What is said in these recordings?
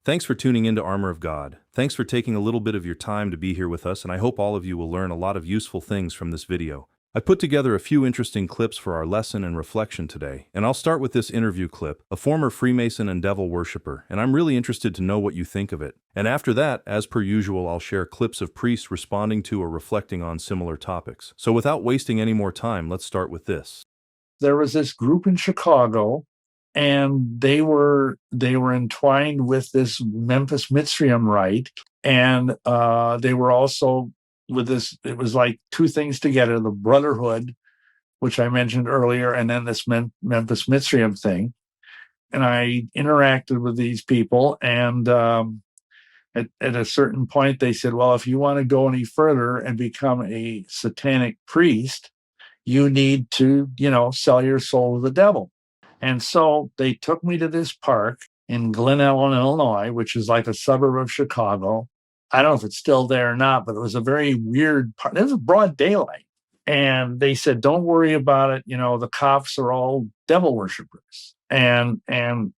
Thanks for tuning into Armor of God. Thanks for taking a little bit of your time to be here with us, and I hope all of you will learn a lot of useful things from this video. I put together a few interesting clips for our lesson and reflection today, and I'll start with this interview clip, a former Freemason and devil worshipper, and I'm really interested to know what you think of it. And after that, as per usual, I'll share clips of priests responding to or reflecting on similar topics. So without wasting any more time, let's start with this. There was this group in Chicago, and they were entwined with this Memphis Mitzrayim rite, and they were also with this. It was like two things together: the Brotherhood, which I mentioned earlier, and then this Memphis Mitzrayim thing. And I interacted with these people, and at a certain point, they said, "Well, if you want to go any further and become a satanic priest, you need to, sell your soul to the devil." And so they took me to this park in Glen Ellen, Illinois, which is like a suburb of Chicago. I don't know if it's still there or not, but it was a very weird park. It was broad daylight. And they said, "Don't worry about it. The cops are all devil worshipers." And in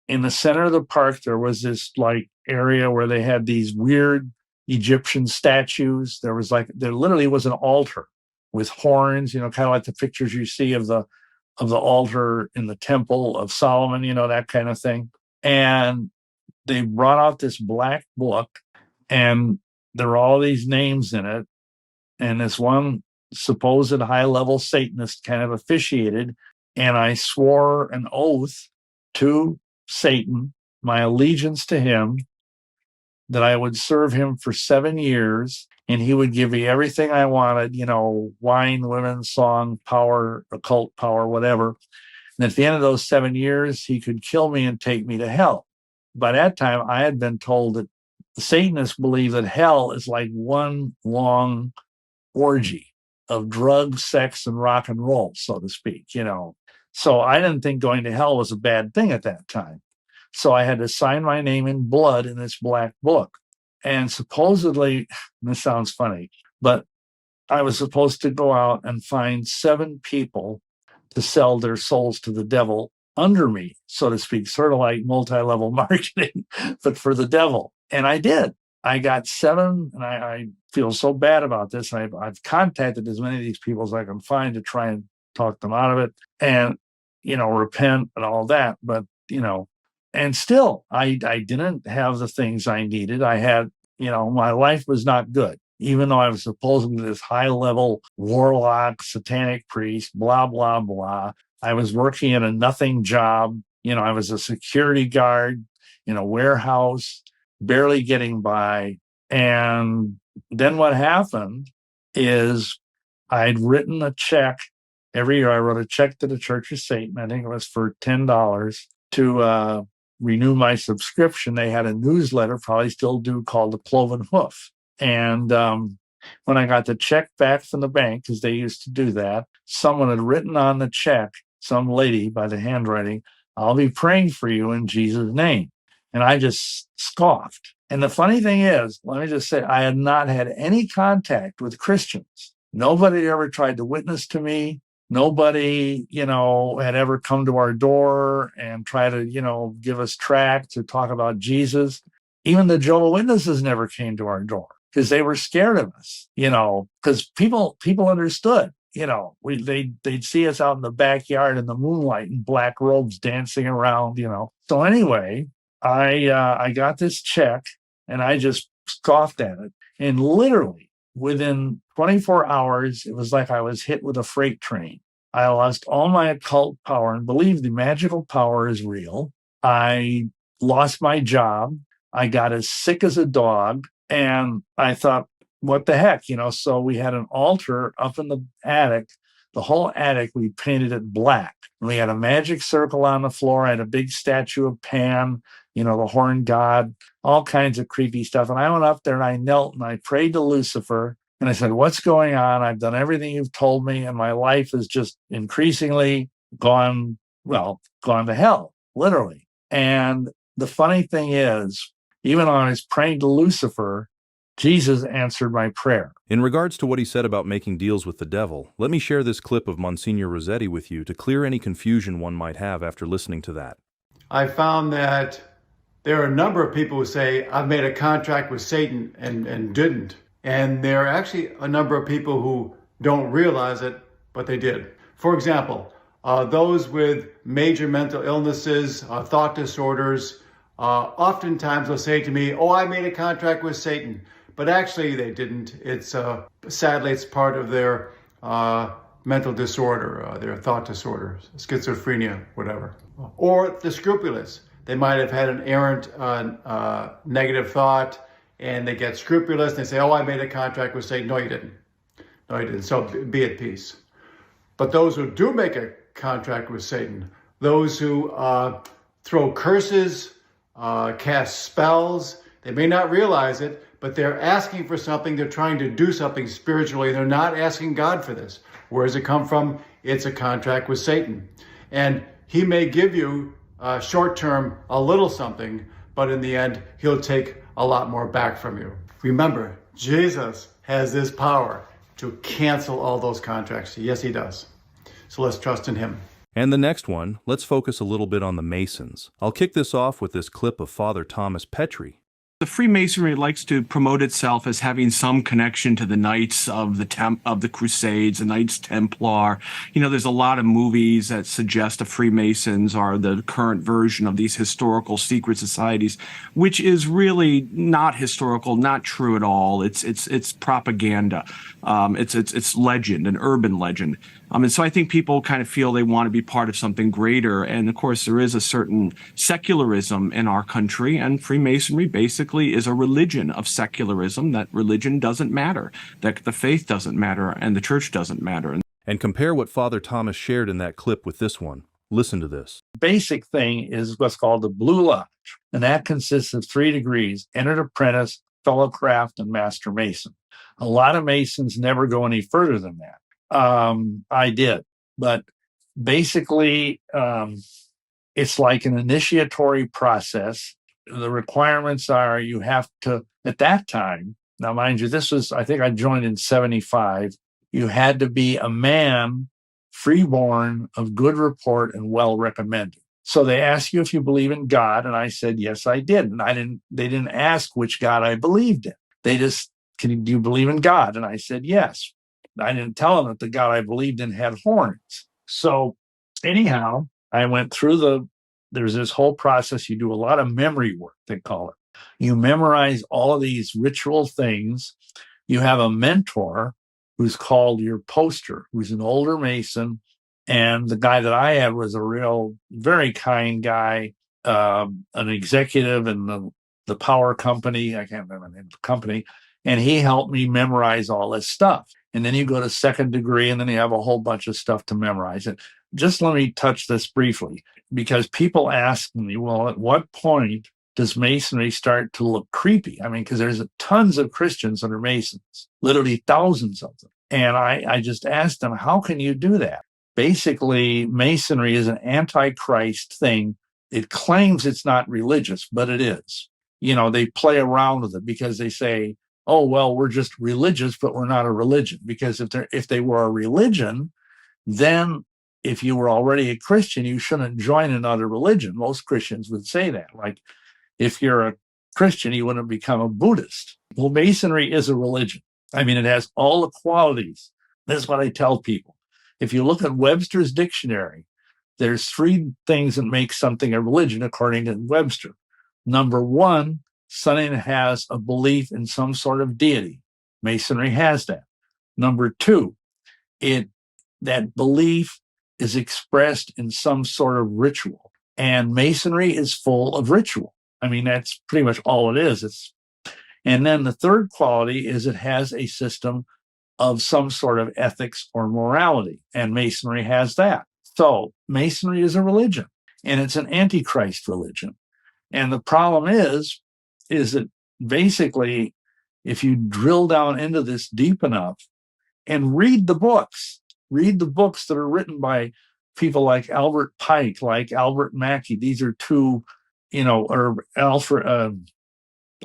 the center of the park, there was this like area where they had these weird Egyptian statues. There literally was an altar with horns, kind of like the pictures you see of the altar in the Temple of Solomon, that kind of thing. And they brought out this black book, and there were all these names in it. And this one supposed high-level Satanist kind of officiated, and I swore an oath to Satan, my allegiance to him, that I would serve him for 7 years, and he would give me everything I wanted, wine, women, song, power, occult power, whatever. And at the end of those 7 years, he could kill me and take me to hell. By that time, I had been told that the Satanists believe that hell is like one long orgy of drugs, sex, and rock and roll, so to speak, So I didn't think going to hell was a bad thing at that time. So I had to sign my name in blood in this black book. And supposedly, this sounds funny, but I was supposed to go out and find 7 people to sell their souls to the devil under me, so to speak, sort of like multi-level marketing, but for the devil. And I did. I got 7, and I feel so bad about this. I've contacted as many of these people as I can find to try and talk them out of it and, repent and all that. But, and still, I didn't have the things I needed. I had, my life was not good, even though I was supposedly this high-level warlock, satanic priest, blah, blah, blah. I was working in a nothing job. I was a security guard in a warehouse, barely getting by. And then what happened is I'd written a check. Every year I wrote a check to the Church of Satan. I think it was for $10 to renew my subscription. They had a newsletter, probably still do, called The Cloven Hoof. And when I got the check back from the bank, because they used to do that, someone had written on the check, some lady by the handwriting, "I'll be praying for you in Jesus' name." And I just scoffed. And the funny thing is, let me just say, I had not had any contact with Christians. Nobody ever tried to witness to me. Nobody, had ever come to our door and try to, give us tracts to talk about Jesus. Even the Jehovah's Witnesses never came to our door because they were scared of us, because people understood, they'd see us out in the backyard in the moonlight in black robes dancing around, So anyway, I got this check and I just scoffed at it. And literally, within 24 hours, it was like I was hit with a freight train. I lost all my occult power and believe the magical power is real. I lost my job. I got as sick as a dog. And I thought, what the heck? So we had an altar up in the attic. The whole attic, we painted it black. And we had a magic circle on the floor. I had a big statue of Pan, the horn god, all kinds of creepy stuff. And I went up there and I knelt and I prayed to Lucifer. And I said, "What's going on? I've done everything you've told me. And my life is just increasingly gone to hell, literally." And the funny thing is, even when I was praying to Lucifer, Jesus answered my prayer. In regards to what he said about making deals with the devil, let me share this clip of Msgr Rossetti with you to clear any confusion one might have after listening to that. I found that There are a number of people who say, I've made a contract with Satan and didn't. And there are actually a number of people who don't realize it, but they did. For example, those with major mental illnesses, thought disorders, oftentimes will say to me, oh, I made a contract with Satan. But actually they didn't. It's sadly, it's part of their mental disorder, their thought disorder, schizophrenia, whatever. Or the scrupulous. They might have had an errant negative thought and they get scrupulous and they say, oh, I made a contract with Satan. No, you didn't. No, you didn't. So be at peace. But those who do make a contract with Satan, those who throw curses, cast spells, they may not realize it, but they're asking for something. They're trying to do something spiritually. They're not asking God for this. Where does it come from? It's a contract with Satan. And he may give you short-term a little something, but in the end, he'll take a lot more back from you. Remember, Jesus has this power to cancel all those contracts. Yes, he does. So let's trust in him. And the next one, let's focus a little bit on the Masons. I'll kick this off with this clip of Father Thomas Petrie. The Freemasonry likes to promote itself as having some connection to the Knights of the Crusades, the Knights Templar. You know, there's a lot of movies that suggest the Freemasons are the current version of these historical secret societies, which is really not historical, not true at all. It's propaganda. It's legend, an urban legend. And so I think people kind of feel they want to be part of something greater. And of course, there is a certain secularism in our country, and Freemasonry basically is a religion of secularism, that religion doesn't matter, that the faith doesn't matter, and the church doesn't matter. And compare what Father Thomas shared in that clip with this one. Listen to this. Basic thing is what's called the Blue Lodge, and that consists of 3 degrees: entered apprentice, fellow craft, and master mason. A lot of Masons never go any further than that. I did, but basically, it's like an initiatory process. The requirements are you have to, at that time, now mind you, this was, I think I joined in 75, you had to be a man, freeborn, of good report, and well recommended. So they asked you if you believe in God, and I said, yes, I did. And they didn't ask which God I believed in. They just, do you believe in God? And I said, yes. I didn't tell them that the God I believed in had horns. So anyhow, I went through there's this whole process. You do a lot of memory work, they call it. You memorize all of these ritual things. You have a mentor who's called your poster, who's an older Mason. And the guy that I had was a real, very kind guy, an executive in the power company. I can't remember the name of the company. And he helped me memorize all this stuff. And then you go to 2nd degree, and then you have a whole bunch of stuff to memorize. And just let me touch this briefly, because people ask me, well, at what point does Masonry start to look creepy? I mean, because there's tons of Christians that are Masons, literally thousands of them. And I just asked them, how can you do that? Basically, Masonry is an antichrist thing. It claims it's not religious, but it is. You know, they play around with it because they say, oh, well, we're just religious, but we're not a religion. Because if they were a religion, then if you were already a Christian, you shouldn't join another religion. Most Christians would say that. Like, if you're a Christian, you wouldn't become a Buddhist. Well, Masonry is a religion. I mean, it has all the qualities. This is what I tell people. If you look at Webster's dictionary, there's 3 things that make something a religion, according to Webster. Number 1, something has a belief in some sort of deity. Masonry has that. Number 2, that belief is expressed in some sort of ritual. And Masonry is full of ritual. I mean, that's pretty much all it is. And then the 3rd quality is it has a system of some sort of ethics or morality. And Masonry has that. So Masonry is a religion, and it's an antichrist religion. And the problem is that basically, if you drill down into this deep enough and read the books that are written by people like Albert Pike, like Albert Mackey. These are 2, or Arthur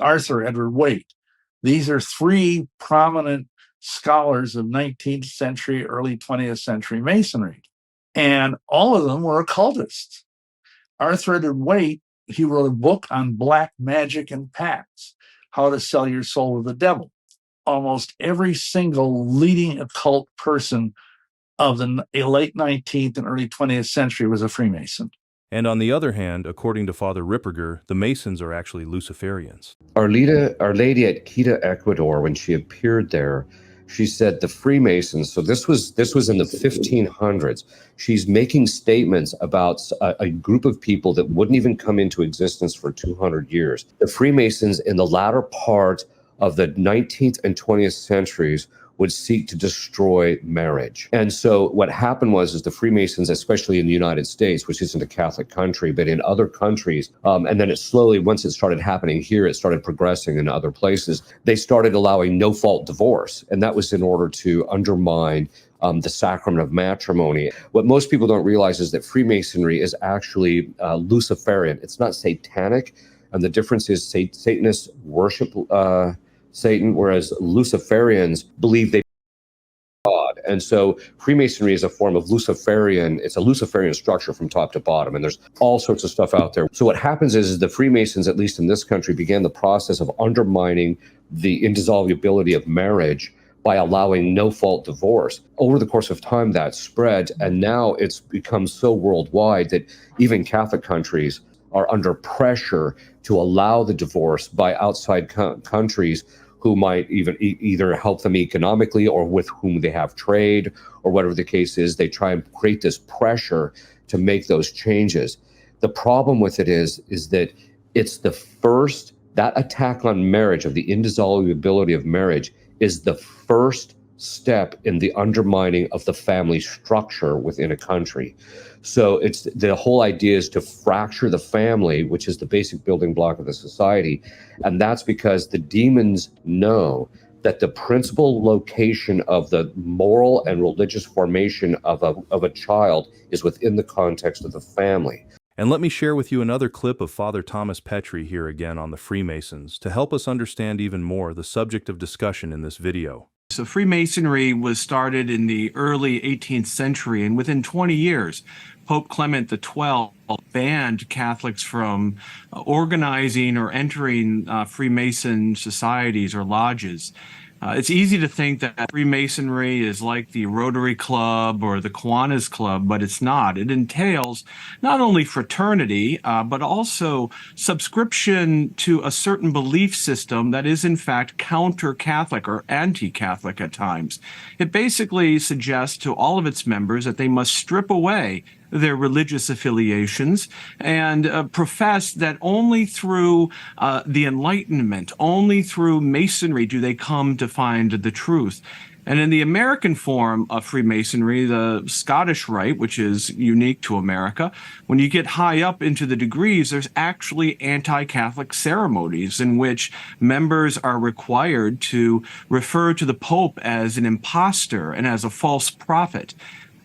Edward Waite. These are 3 prominent scholars of 19th century, early 20th century Masonry. And all of them were occultists. Arthur Edward Waite he wrote a book on black magic and pacts, how to sell your soul to the devil. Almost every single leading occult person of the late 19th and early 20th century was a Freemason. And on the other hand, according to Father Ripperger, the Masons are actually Luciferians. Our Lady at Quito, Ecuador, when she appeared there, she said the Freemasons, so this was in the 1500s. She's making statements about a group of people that wouldn't even come into existence for 200 years. The Freemasons in the latter part of the 19th and 20th centuries would seek to destroy marriage. And so what happened was the Freemasons, especially in the United States, which isn't a Catholic country, but in other countries, and then it slowly, once it started happening here, it started progressing in other places, they started allowing no-fault divorce. And that was in order to undermine the sacrament of matrimony. What most people don't realize is that Freemasonry is actually Luciferian. It's not satanic. And the difference is Satanists worship Satan, whereas Luciferians believe they God. And so Freemasonry is a form of Luciferian, it's a Luciferian structure from top to bottom, and there's all sorts of stuff out there. So what happens is the Freemasons, at least in this country, began the process of undermining the indissolubility of marriage by allowing no-fault divorce. Over the course of time, that spread, and now it's become so worldwide that even Catholic countries are under pressure to allow the divorce by outside countries who might even either help them economically or with whom they have trade or whatever the case is. They try and create this pressure to make those changes. The problem with it is that it's that attack on marriage, of the indissolubility of marriage, is the first step in the undermining of the family structure within a country. So it's the whole idea is to fracture the family, which is the basic building block of the society. And that's because the demons know that the principal location of the moral and religious formation of a child is within the context of the family. And let me share with you another clip of Father Thomas Petrie here again on the Freemasons to help us understand even more the subject of discussion in this video. So Freemasonry was started in the early 18th century, and within 20 years, Pope Clement XII banned Catholics from organizing or entering Freemason societies or lodges. It's easy to think that Freemasonry is like the Rotary Club or the Kiwanis Club, but it's not. It entails not only fraternity, but also subscription to a certain belief system that is in fact counter-Catholic or anti-Catholic at times. It basically suggests to all of its members that they must strip away their religious affiliations and profess that only through the Enlightenment, only through Masonry do they come to find the truth. And in the American form of Freemasonry, the Scottish Rite, which is unique to America, when you get high up into the degrees, there's actually anti-Catholic ceremonies in which members are required to refer to the Pope as an impostor and as a false prophet.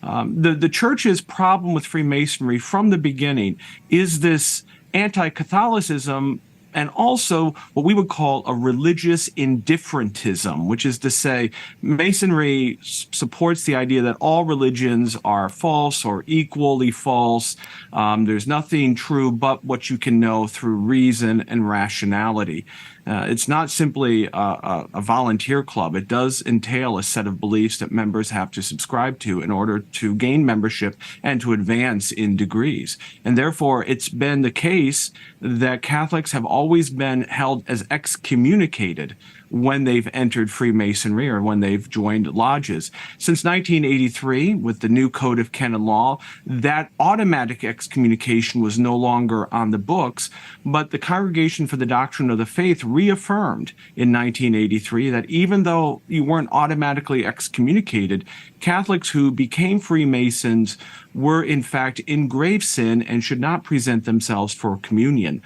The church's problem with Freemasonry from the beginning is this anti-Catholicism and also what we would call a religious indifferentism, which is to say Masonry supports the idea that all religions are false or equally false. There's nothing true but what you can know through reason and rationality. It's not simply a volunteer club. It does entail a set of beliefs that members have to subscribe to in order to gain membership and to advance in degrees. And therefore, it's been the case that Catholics have always been held as excommunicated when they've entered Freemasonry or when they've joined lodges. Since 1983, with the new Code of Canon Law, that automatic excommunication was no longer on the books, but the Congregation for the Doctrine of the Faith reaffirmed in 1983 that even though you weren't automatically excommunicated, Catholics who became Freemasons were in fact in grave sin and should not present themselves for communion.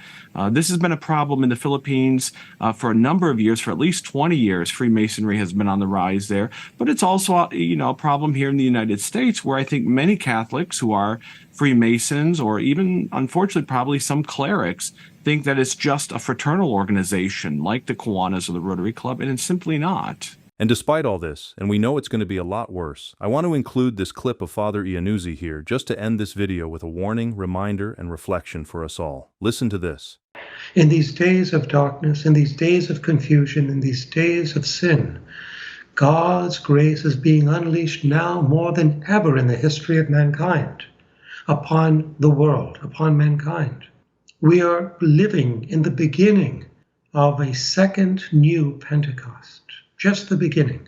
This has been a problem in the Philippines for a number of years. For at least 20 years, Freemasonry has been on the rise there. But it's also, a problem here in the United States, where I think many Catholics who are Freemasons, or even, unfortunately, probably some clerics, think that it's just a fraternal organization like the Kiwanis or the Rotary Club, and it's simply not. And despite all this, and we know it's going to be a lot worse, I want to include this clip of Father Iannuzzi here just to end this video with a warning, reminder, and reflection for us all. Listen to this. In these days of darkness, in these days of confusion, in these days of sin, God's grace is being unleashed now more than ever in the history of mankind, upon the world, upon mankind. We are living in the beginning of a second new Pentecost, just the beginning.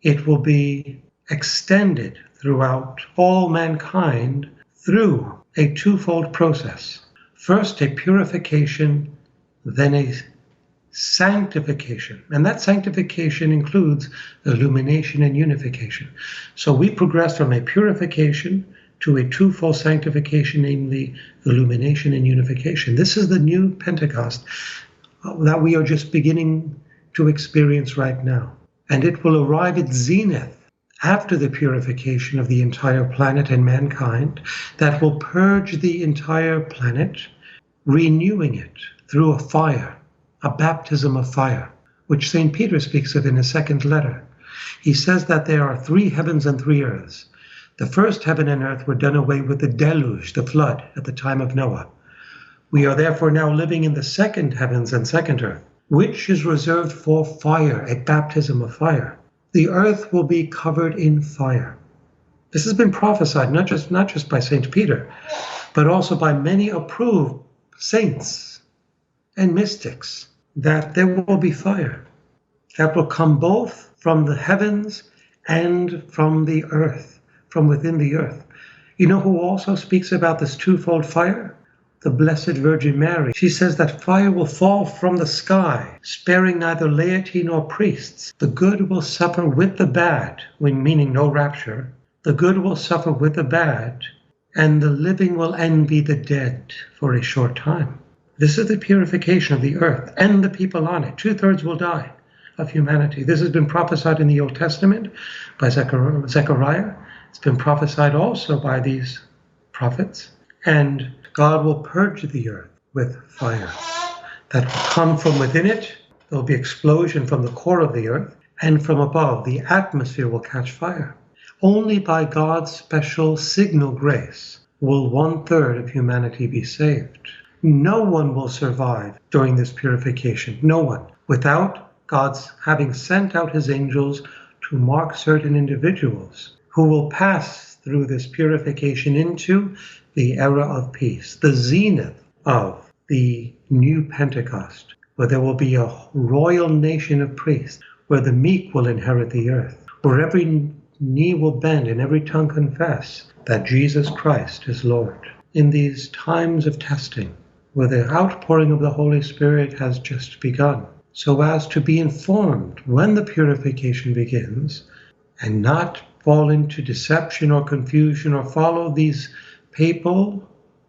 It will be extended throughout all mankind through a twofold process. First, a purification, then a sanctification. And that sanctification includes illumination and unification. So we progress from a purification to a twofold sanctification, namely illumination and unification. This is the new Pentecost that we are just beginning to experience right now. And it will arrive at zenith after the purification of the entire planet and mankind that will purge the entire planet, renewing it through a fire, a baptism of fire, which St. Peter speaks of in his second letter. He says that there are 3 heavens and 3 earths. The first heaven and earth were done away with the deluge, the flood, at the time of Noah. We are therefore now living in the second heavens and second earth, which is reserved for fire, a baptism of fire. The earth will be covered in fire. This has been prophesied not just by St. Peter, but also by many approved saints and mystics, that there will be fire that will come both from the heavens and from the earth, from within the earth. You know who also speaks about this twofold fire? The Blessed Virgin Mary. She says that fire will fall from the sky, sparing neither laity nor priests. The good will suffer with the bad, meaning no rapture. The good will suffer with the bad, and the living will envy the dead for a short time. This is the purification of the earth and the people on it. 2/3 will die of humanity. This has been prophesied in the Old Testament by Zechariah. It's been prophesied also by these prophets. And God will purge the earth with fire that will come from within it. There will be explosion from the core of the earth, and from above the atmosphere will catch fire. Only by God's special signal grace will 1/3 of humanity be saved. No one will survive during this purification, no one, without God's having sent out his angels to mark certain individuals who will pass through this purification into the era of peace, the zenith of the new Pentecost, where there will be a royal nation of priests, where the meek will inherit the earth, where every knee will bend and every tongue confess that Jesus Christ is Lord. In these times of testing, where the outpouring of the Holy Spirit has just begun, so as to be informed when the purification begins and not fall into deception or confusion or follow these papal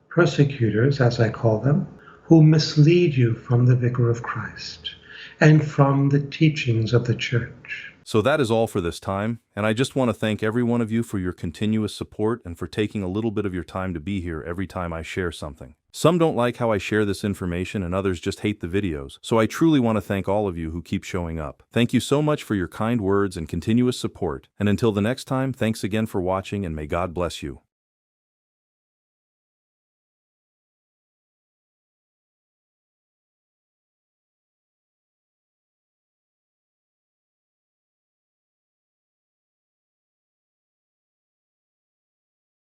persecutors, as I call them, who mislead you from the vicar of Christ and from the teachings of the Church. So that is all for this time, and I just want to thank every one of you for your continuous support and for taking a little bit of your time to be here every time I share something. Some don't like how I share this information and others just hate the videos, so I truly want to thank all of you who keep showing up. Thank you so much for your kind words and continuous support, and until the next time, thanks again for watching and may God bless you.